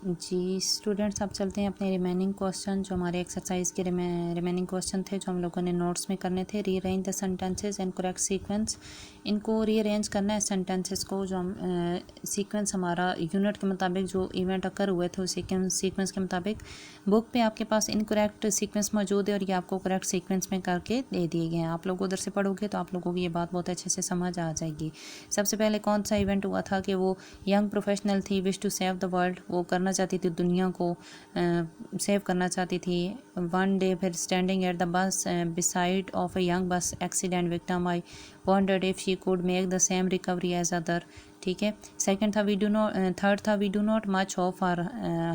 जी students, अब चलते हैं अपने रिमेनिंग क्वेश्चन जो हमारे एक्सरसाइज के रिमेनिंग क्वेश्चन थे जो हम लोगों ने नोट्स में करने थे। Rearrange the sentences in correct sequence. इनको रीअरेंज करना है सेंटेंसेस को, जो हम सीक्वेंस हमारा यूनिट के मुताबिक जो इवेंट अकर हुए थे उस सीक्वेंस के मुताबिक। बुक पे आपके पास इनकरेक्ट सीक्वेंस मौजूद है और ये आपको करेक्ट सीक्वेंस में करके दे दिए गए हैं। आप लोग उधर से पढ़ोगे तो आप लोगों को ये बात बहुत अच्छे से समझ आ जाएगी। सबसे पहले कौन सा इवेंट हुआ था कि वो यंग प्रोफेशनल थी, wish to save the world, वो करना चाहती थी दुनिया को सेव करना चाहती थी। वन डे फिर standing at the bus beside of a young bus accident victim, I wondered if she could make the same recovery as other. ठीक है। सेकंड था वी डू नॉट, थर्ड था we do not much hope for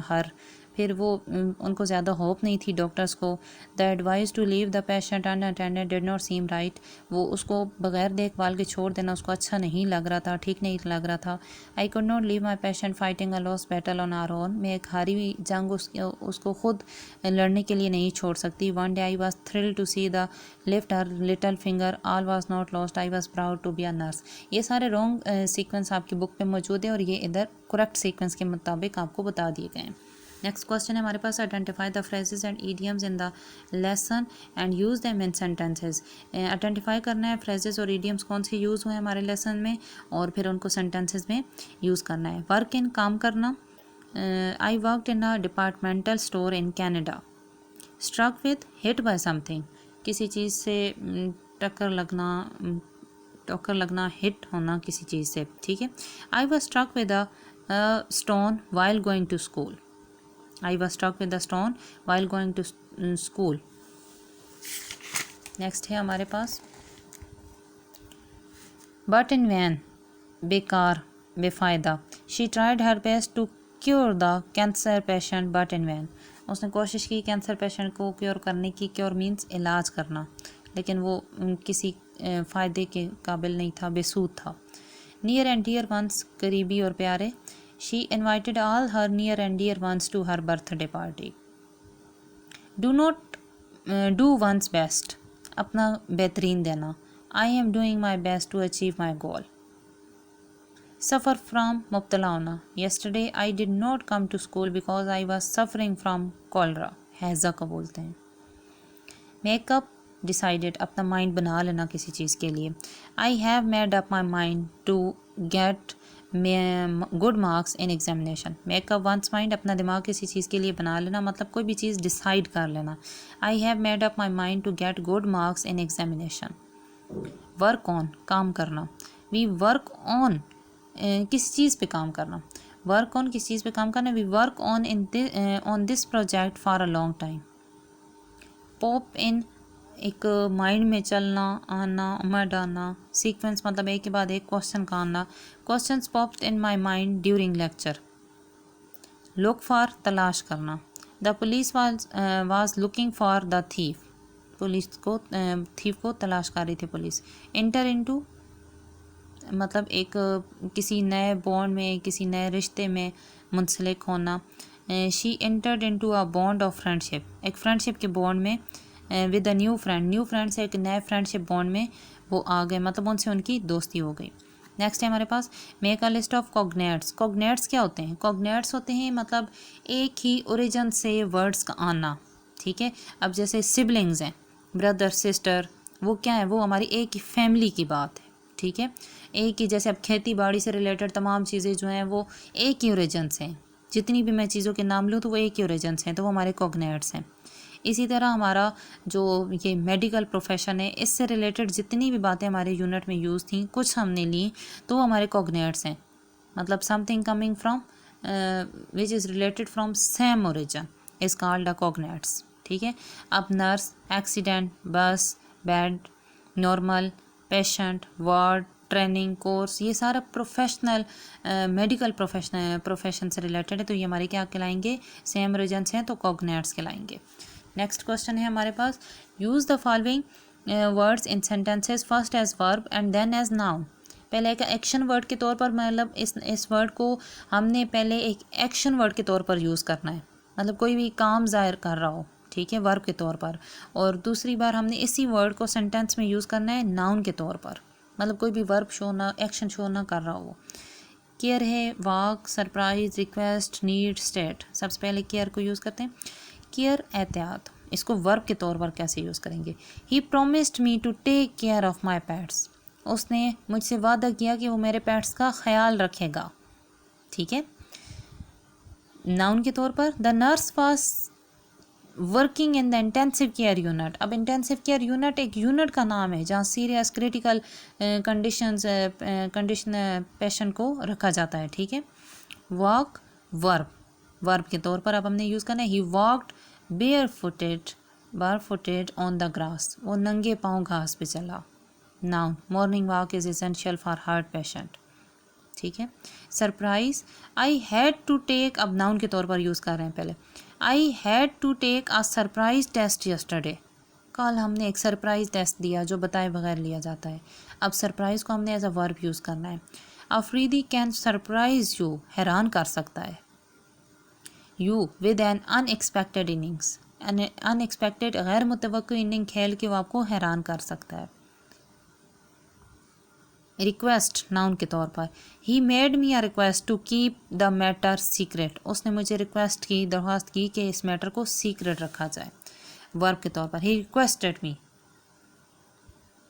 her, फिर वो उनको ज़्यादा hope नहीं थी डॉक्टर्स को। The advice to leave the patient unattended did not seem right, वो उसको बगैर देखभाल के छोड़ देना उसको अच्छा नहीं लग रहा था, ठीक नहीं लग रहा था। I could not leave my patient fighting a loss battle on our own, मैं एक हारी हुई जंग उसको खुद लड़ने के लिए नहीं छोड़ सकती। One day I was thrill to see the lift her little finger, all was not lost, I was proud to be a nurse. ये सारे रॉन्ग सीक्वेंस आपकी बुक पे मौजूद है और ये इधर करेक्ट सीक्वेंस के मुताबिक आपको बता दिए गए हैं। नेक्स्ट क्वेश्चन है हमारे पास, identify the phrases and idioms in the lesson and use them in sentences. Identify करना है फ्रेजेस और ईडियम्स कौन से यूज़ हुए हैं हमारे लेसन में और फिर उनको सेंटेंसेस में यूज़ करना है। वर्क इन, काम करना। I worked in a departmental store in Canada. Struck with, hit by something, किसी चीज़ से टक्कर लगना, हिट होना किसी चीज़ से। ठीक है। I was struck with a stone while going to school, I was struck with a stone while going to school. Next है हमारे पास बट इन वैन, बेकार, बेफ़ायदा। She tried her best to cure the cancer patient but in vain, उसने कोशिश की cancer patient को cure करने की। क्योर मीन्स इलाज करना, लेकिन वो किसी फ़ायदे के काबिल नहीं था, बेसूद था। नियर एंड डियर वंस, करीबी और प्यारे। She invited all her near and dear ones to her birthday party. Do not, do one's best, अपना बेहतरीन देना। I am doing my best to achieve my goal. Suffer from, मुब्तला होना। Yesterday I did not come to school because I was suffering from cholera, हैज़ा को बोलते हैं। Makeup, decided, अपना माइंड बना लेना किसी चीज़ के लिए। I have made up my mind to get good marks in examination. Make up one's mind, अपना दिमाग किसी चीज़ के लिए बना लेना, मतलब कोई भी चीज़ डिसाइड कर लेना। I have made up my mind to get good marks in examination. Work on, काम करना। वी वर्क ऑन, किसी चीज़ पे काम करना। वर्क ऑन, किसी चीज़ पे काम करना। We work on this project for a long time. Pop in, एक माइंड में चलना, आना, उमड़ आना। सीक्वेंस मतलब एक के बाद एक क्वेश्चन का आना। Questions popped in my mind during lecture. Look for, तलाश करना। The police was looking for the thief, police को थीफ को तलाश कर रही थी पुलिस। इंटर इनटू मतलब एक किसी नए बॉन्ड में, किसी नए रिश्ते में मुंसलिक होना। She entered into a bond of friendship, एक फ्रेंडशिप के बॉन्ड में with a new friend, new friend से एक नए फ्रेंडशिप बॉन्ड में वो आ गए, मतलब उनसे उनकी दोस्ती हो गई। नेक्स्ट है हमारे पास मेक अ लिस्ट ऑफ कॉग्नेट्स। कॉग्नेट्स क्या होते हैं? कॉग्नेट्स होते हैं मतलब एक ही ओरिजिन से वर्ड्स का आना। ठीक है। अब जैसे सिबलिंग्स हैं, ब्रदर सिस्टर, वो क्या है? वो हमारी एक ही फैमिली की बात है। ठीक है। एक ही, जैसे अब खेती बाड़ी से रिलेटेड तमाम चीज़ें जो हैं वो एक ही ओरिजिन से हैं। जितनी भी मैं चीज़ों के नाम लूँ तो वो एक ही ओरिजिन से हैं, तो वो हमारे कॉग्नेट्स हैं। इसी तरह हमारा जो ये मेडिकल प्रोफेशन है, इससे रिलेटेड जितनी भी बातें हमारे यूनिट में यूज़ थी, कुछ हमने ली तो वो हमारे कॉग्नेट्स हैं। मतलब something coming from which is related from same origin is called a cognates. ठीक है। अब nurse, accident, bus, bed, normal, patient, ward, training, course, ये सारा प्रोफेशनल मेडिकल प्रोफेशन से रिलेटेड है, तो ये हमारे क्या कहलाएंगे? सेम ओरिजिन्स हैं, तो कॉग्नेट्स कहलाएंगे। नेक्स्ट क्वेश्चन है हमारे पास, use the following words in sentences first as verb and then as noun. पहले एक एक्शन वर्ड के तौर पर, मतलब इस वर्ड को हमने पहले एक एक्शन वर्ड के तौर पर यूज़ करना है, मतलब कोई भी काम ज़ाहिर कर रहा हो, ठीक है, वर्ब के तौर पर। और दूसरी बार हमने इसी वर्ड को सेंटेंस में यूज़ करना है नाउन के तौर पर, मतलब कोई भी वर्ब शो ना, एक्शन शो ना कर रहा हो। केयर है, वाक, सरप्राइज, रिक्वेस्ट, नीड, स्टेट। सबसे पहले केयर को यूज़ करते हैं। केयर एहतियात, इसको वर्ब के तौर पर कैसे यूज़ करेंगे? He promised me to take care of my pets, उसने मुझसे वादा किया कि वो मेरे पेट्स का ख्याल रखेगा। ठीक है। नाउन के तौर पर the nurse was working in the intensive care unit. अब इंटेंसिव केयर यूनिट एक यूनिट का नाम है जहाँ सीरियस क्रिटिकल कंडीशन पेशेंट को रखा जाता है। ठीक है। वॉक वर्ब के तौर पर अब हमने यूज़ करना है। He walked bare footed on the grass, वो नंगे पाँव घास पे चला। Noun morning walk is essential for heart patient. ठीक है। Surprise, I had to take, अब नाउन के तौर पर यूज़ कर रहे हैं पहले। I had to take a surprise test yesterday, कल हमने एक सरप्राइज टेस्ट दिया जो बताए बगैर लिया जाता है। अब सरप्राइज को हमने एज अ वर्ब यूज़ करना है। अफरीदी कैन सरप्राइज यू, हैरान कर सकता है। You with N unexpected innings, unexpected गैर मुतवक्की इनिंग खेल के वो आपको हैरान कर सकता है। रिक्वेस्ट नाउन के तौर पर, he made me a request to keep the matter secret, उसने मुझे रिक्वेस्ट की, दरख्वास्त की कि इस मैटर को सीक्रेट रखा जाए। वर्ब के तौर पर ही रिक्वेस्टेड मी।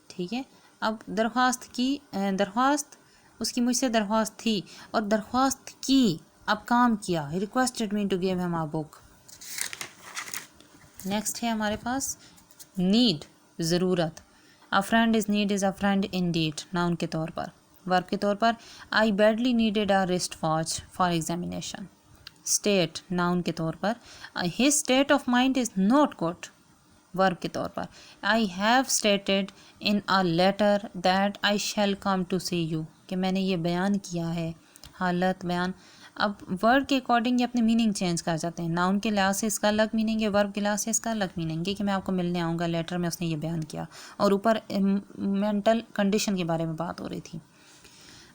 ठीक है। अब दरख्वास्त की, दरख्वास्त उसकी मुझसे दरख्वास्त थी और दरख्वास्त की, अब काम किया। He requested me to give him a book. Next है हमारे पास नीड, ज़रूरत। A friend is need is a friend in deed, noun के तौर पर। वर्ब के तौर पर I badly needed a wrist watch for examination. State noun के तौर पर his state of mind is not good. Verb के तौर पर I have stated in a letter that I shall come to C you, कि मैंने ये बयान किया है, हालत बयान। अब वर्ड के अकॉर्डिंग ये अपने मीनिंग चेंज कर जाते हैं। नाउन के लिहाज से इसका अलग मीनिंग है, वर्ब के लिहाज से इसका अलग मीनिंग है कि मैं आपको मिलने आऊँगा, लेटर में उसने ये बयान किया, और ऊपर मेंटल कंडीशन के बारे में बात हो रही थी।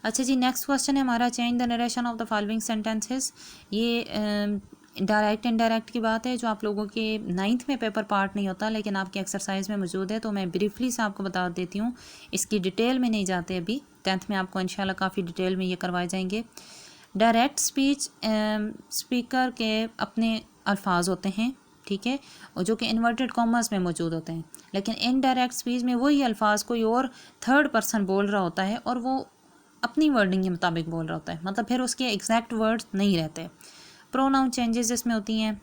अच्छा जी, नेक्स्ट क्वेश्चन है हमारा, change the narration of the following sentences. ये डायरेक्ट इनडायरेक्ट की बात है जो आप लोगों के 9th में पेपर पार्ट नहीं होता लेकिन आपकी एक्सरसाइज में मौजूद है, तो मैं ब्रीफली से आपको बता देती हूँ। इसकी डिटेल में नहीं जाते अभी, 10th में आपको इंशाल्लाह काफ़ी डिटेल में ये करवाए जाएंगे। डायरेक्ट स्पीच स्पीकर के अपने अल्फाज होते हैं, ठीक है, और जो कि इन्वर्टेड कॉमर्स में मौजूद होते हैं। लेकिन इनडायरेक्ट स्पीच में वही अल्फाज कोई और थर्ड पर्सन बोल रहा होता है और वो अपनी वर्डिंग के मुताबिक बोल रहा होता है, मतलब फिर उसके एग्जैक्ट वर्ड्स नहीं रहते। प्रोनाउन चेंजेस इसमें होती हैं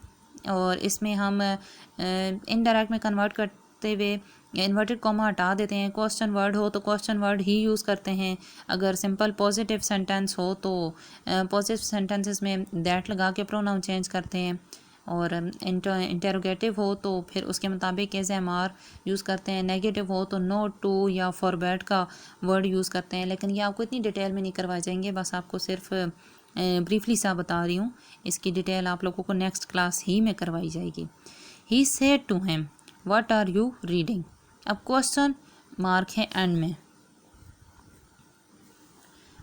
और इसमें हम इनडायरेक्ट में कन्वर्ट करते हुए इन्वर्टेड कॉमा हटा देते हैं। क्वेश्चन वर्ड हो तो क्वेश्चन वर्ड ही यूज़ करते हैं। अगर सिंपल पॉजिटिव सेंटेंस हो तो पॉजिटिव सेंटेंसेस में दैट लगा के प्रोनाउन चेंज करते हैं, और इंटेरोगेटिव हो तो फिर उसके मुताबिक ASMR यूज़ करते हैं। नेगेटिव हो तो नो टू या फॉरबैट का वर्ड यूज़ करते हैं। लेकिन ये आपको इतनी डिटेल में नहीं करवाए जाएंगे, बस आपको सिर्फ ब्रीफली सा बता रही हूँ। इसकी डिटेल आप लोगों को नेक्स्ट क्लास ही में करवाई जाएगी। He said to him what are you reading. अब क्वेश्चन मार्क है एंड में,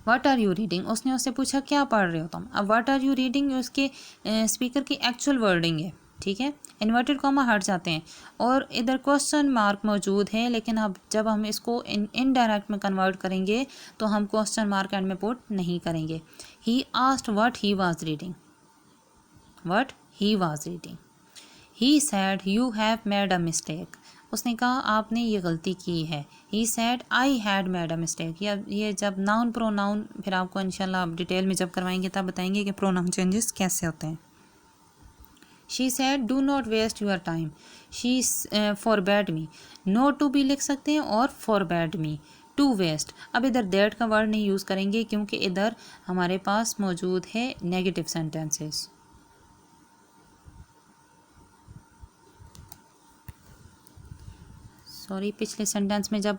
व्हाट आर यू रीडिंग, उसने उससे पूछा क्या पढ़ रहे हो तुम। अब व्हाट आर यू रीडिंग उसके स्पीकर की एक्चुअल वर्डिंग है, ठीक है। इन्वर्टेड कॉमा हट जाते हैं और इधर क्वेश्चन मार्क मौजूद है, लेकिन अब जब हम इसको इनडायरेक्ट में कन्वर्ट करेंगे तो हम क्वेश्चन मार्क एंड में पुट नहीं करेंगे। He asked what he was reading, what he was reading. He said you have made a mistake, उसने कहा आपने ये गलती की है। He said I had made a mistake. ये जब नाउन प्रोनाउन, फिर आपको इंशाल्लाह आप डिटेल में जब करवाएंगे तब बताएंगे कि प्रोनाउन चेंजेस कैसे होते हैं। She said do not waste your time, she forbade me. No two भी लिख सकते हैं और फॉरबैड मी, टू वेस्ट। अब इधर दैट का वर्ड नहीं यूज़ करेंगे क्योंकि इधर हमारे पास मौजूद है नेगेटिव सेंटेंसेस। सॉरी, पिछले सेंटेंस में जब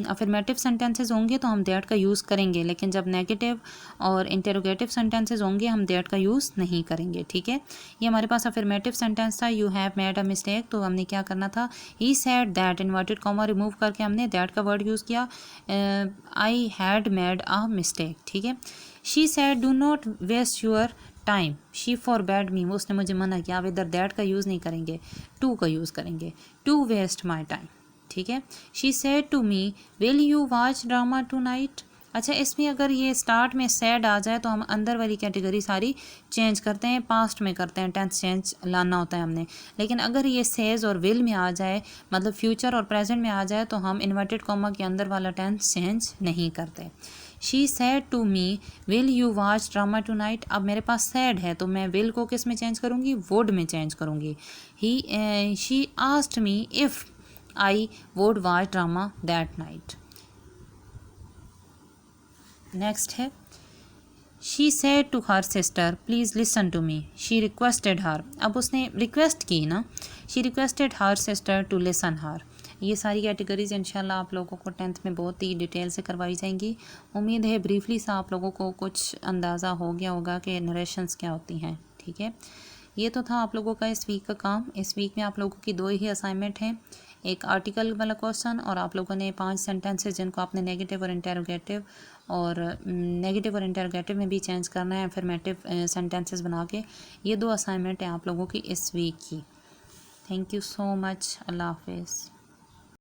अफर्मेटिव सेंटेंसेस होंगे तो हम दैट का यूज़ करेंगे, लेकिन जब नेगेटिव और इंटेरोगेटिव सेंटेंसेस होंगे हम दैट का यूज़ नहीं करेंगे, ठीक है। ये हमारे पास अफर्मेटिव सेंटेंस था, you have made a mistake, तो हमने क्या करना था, he said that, inverted comma remove करके हमने दैट का वर्ड यूज़ किया, I had made a mistake, ठीक है। She said do not waste your time, she forbade me, उसने मुझे मना किया। अब इधर दैट का यूज़ नहीं करेंगे, टू का यूज़ करेंगे, टू वेस्ट माई टाइम, ठीक है। She said to me will you watch drama tonight, अच्छा, इसमें अगर ये स्टार्ट में सैड आ जाए तो हम अंदर वाली कैटेगरी सारी चेंज करते हैं, पास्ट में करते हैं, टेंस चेंज लाना होता है हमने। लेकिन अगर ये सेज और विल में आ जाए, मतलब फ्यूचर और प्रेजेंट में आ जाए, तो हम इन्वर्टेड कॉमा के अंदर वाला टेंस चेंज नहीं करते। She said to me will you watch drama tonight. अब मेरे पास सैड है तो मैं विल को किस में चेंज करूँगी, वुड में चेंज करूँगी। She asked me if I would watch drama that night. Next है, she said to her sister please listen to me. She requested her, अब उसने रिक्वेस्ट की ना, she requested her sister to listen her. ये सारी categories इंशाल्लाह आप लोगों को 10th में बहुत ही डिटेल से करवाई जाएंगी। उम्मीद है ब्रीफली सा आप लोगों को कुछ अंदाज़ा हो गया होगा कि नरेशंस क्या होती हैं। ठीक है, ये तो था आप लोगों का इस वीक का काम। इस वीक में आप लोगों की 2 ही असाइनमेंट हैं, एक आर्टिकल वाला क्वेश्चन और आप लोगों ने 5 सेंटेंसेस जिनको आपने नेगेटिव और इंटेरोगेटिव में भी चेंज करना है, अफर्मेटिव सेंटेंसेस बना के। ये 2 असाइनमेंट हैं आप लोगों की इस वीक की। Thank you so much. अल्लाह हाफिज़।